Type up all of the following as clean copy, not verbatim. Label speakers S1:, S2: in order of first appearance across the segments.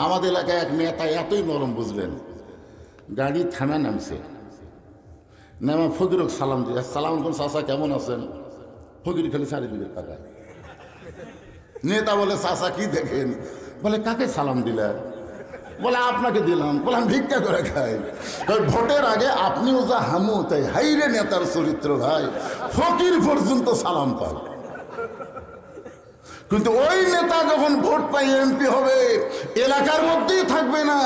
S1: আমাদের এলাকায় এক নেতা এতই নরম বুঝলেন, গাড়ি থামা নামছে, নামা ফকিরক সালাম দিয়ে, সালাম আলাইকুম চাচা কেমন আছেন? ফকির খালি চারিদিকে তাকায়। নেতা বলে চাচা কি দেখেন? বলে কাকে সালাম দিলেন? বলে আপনাকে দিলাম। বলে আমি ভিক্ষা করে খাই। ভোটের আগে আপনিও যা হামু তাই, হাইরে নেতার চরিত্র ভাই, ফকির পর্যন্ত সালাম পায়। কিন্তু ওই নেতা যখন ভোট পাই এমপি হবে, এলাকার মধ্যেই থাকবে না,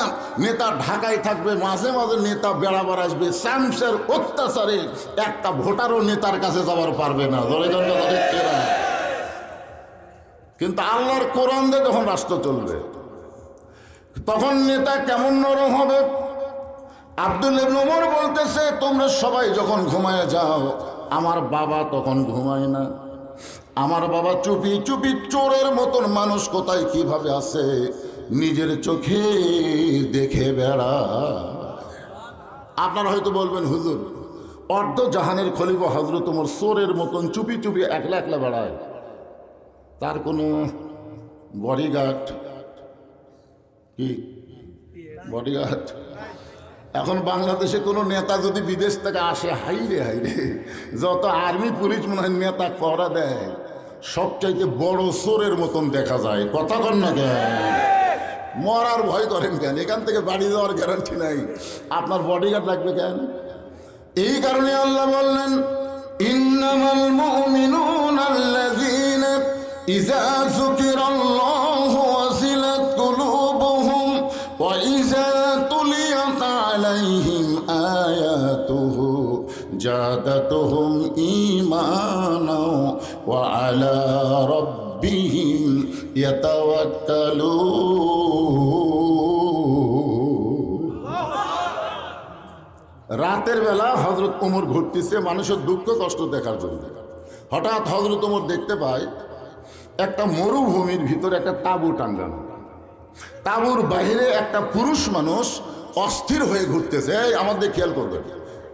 S1: নেতা ঢাকায় থাকবে, মাঝে মাঝে নেতা বেড়াবার আসবে, শামসের অত্যাচারে একটা ভোটারও নেতার কাছে যাবার পারবে না। কিন্তু আল্লাহর কোরআন দিয়ে যখন রাষ্ট্র চলবে তখন নেতা কেমন নরম হবে। আব্দুল ইবনে ওমর বলতেছে, তোমরা সবাই যখন ঘুমায় যাও, আমার বাবা তখন ঘুমায় না। আমার বাবা চুপি চুপি চোরের মতন মানুষ কোথায় কিভাবে আছে নিজের চোখে দেখে বেড়া। আপনারা হয়তো বলবেন, হুজুর অর্ধ জাহানের খলিফা হযরত ওমর চোরের মতন চুপি চুপি একলা একলা বেড়ায়, তার কোনো বডিগার্ড কি বডিগার্ড? এখন বাংলাদেশে কোনো নেতা যদি বিদেশ থেকে আসে, হাইরে হাইরে যত আর্মি পুলিশ মনে হয় নেতা পহরা দেয়, সবচাইতে বড় চোরের মতন দেখা যায়। কথা কন না কেন? মরার ভয় করেন কেন? এখান থেকে বাড়ি যাওয়ার গ্যারান্টি নাই, আপনার বডিগার্ড লাগবে কেন? এই কারণে আল্লাহ বললেন, ইন্নামাল মুমিনুনা আল্লাযীনা ইযা যুকিরাল্লাহু ওয়াজিলাত কুলুবুহুম ওয়া ইযা তুলিয়াত আলাইহিম আয়াতুহু জাদাতুহুম ঈমানাও ওয়া আলা রাব্বিহিম ইয়াতাওয়াক্কালুন। রাতের বেলা হযরত ওমর ঘুরতেছে মানুষের দুঃখ কষ্ট দেখার জন্য। হঠাৎ হযরত ওমর দেখতে পায় একটা মরুভূমির ভিতরে একটা তাঁবু টাঙ্গানো, তাঁবুর বাইরে একটা পুরুষ মানুষ অস্থির হয়ে ঘুরতেছে। আমাদের খেয়াল করবেন,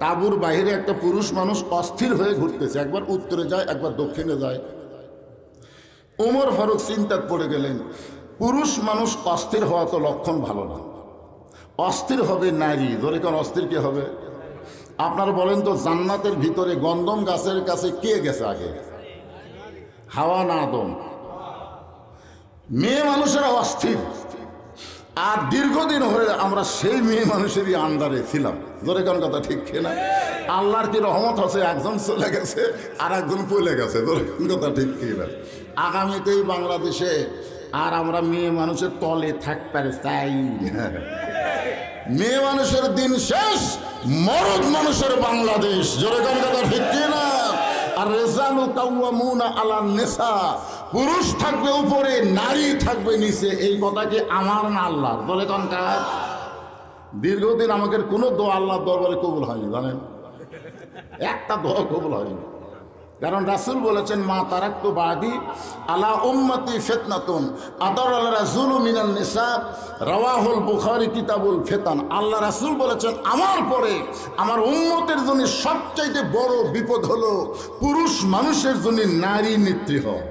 S1: তাঁবুর বাইরে একটা পুরুষ মানুষ অস্থির হয়ে ঘুরতেছে, একবার উত্তরে যায় একবার দক্ষিণে যায়। ওমর ফারুক চিন্তায় পড়ে গেলেন, পুরুষ মানুষ অস্থির হওয়া তো লক্ষণ ভালো না, অস্থির হবে নারী। ধরে কোন অস্থির কে হবে? আপনারা বলেন তো, জান্নাতের ভিতরে গন্ধম গাছের কাছে কে গেছে আগে? হাওয়া না আদম? মেয়ে মানুষেরা অস্থির, আর দীর্ঘদিন হয়ে আমরা সেই মেয়ে মানুষেরই আন্ডারে ছিলাম। ধরে কোন কথা ঠিক কিনা? আল্লাহর কি রহমত আছে, একজন চলে গেছে আর একজন পলে গেছে। ধরে কোন কথা ঠিক কিনা? আগামীতেই বাংলাদেশে আর আমরা মেয়ে মানুষের তলে থাকতে চাই না। মেয়ে মানুষের দিন শেষ, মরদ মানুষের বাংলাদেশ। জোরে কোন কথা ঠিক কিনা? আর রিজালু কাওয়ামুনা আলান নিসা, পুরুষ থাকবে উপরে, নারী থাকবে নিচে। এই কথা কি আমার না আল্লাহর? বলে কোন কাজ? দীর্ঘদিন আমাদের কোনো দোয়া আল্লাহর দরবারে কবুল হয়নি, জানেন? একটা দোয়া কবুল হয়নি। কারণ রাসূল বলেছেন, মা তারাক্তু বাদি আলা উম্মতি ফিতনাতুন আদার আল রাসূলু মিনান নিসা, রাওয়াহুল বুখারী কিতাবুল ফিতান। আল্লাহ রাসূল বলেছেন, আমার পরে আমার উম্মতের জন্য সবচাইতে বড় বিপদ হলো পুরুষ মানুষের জন্য নারী নেত্রী হওয়া।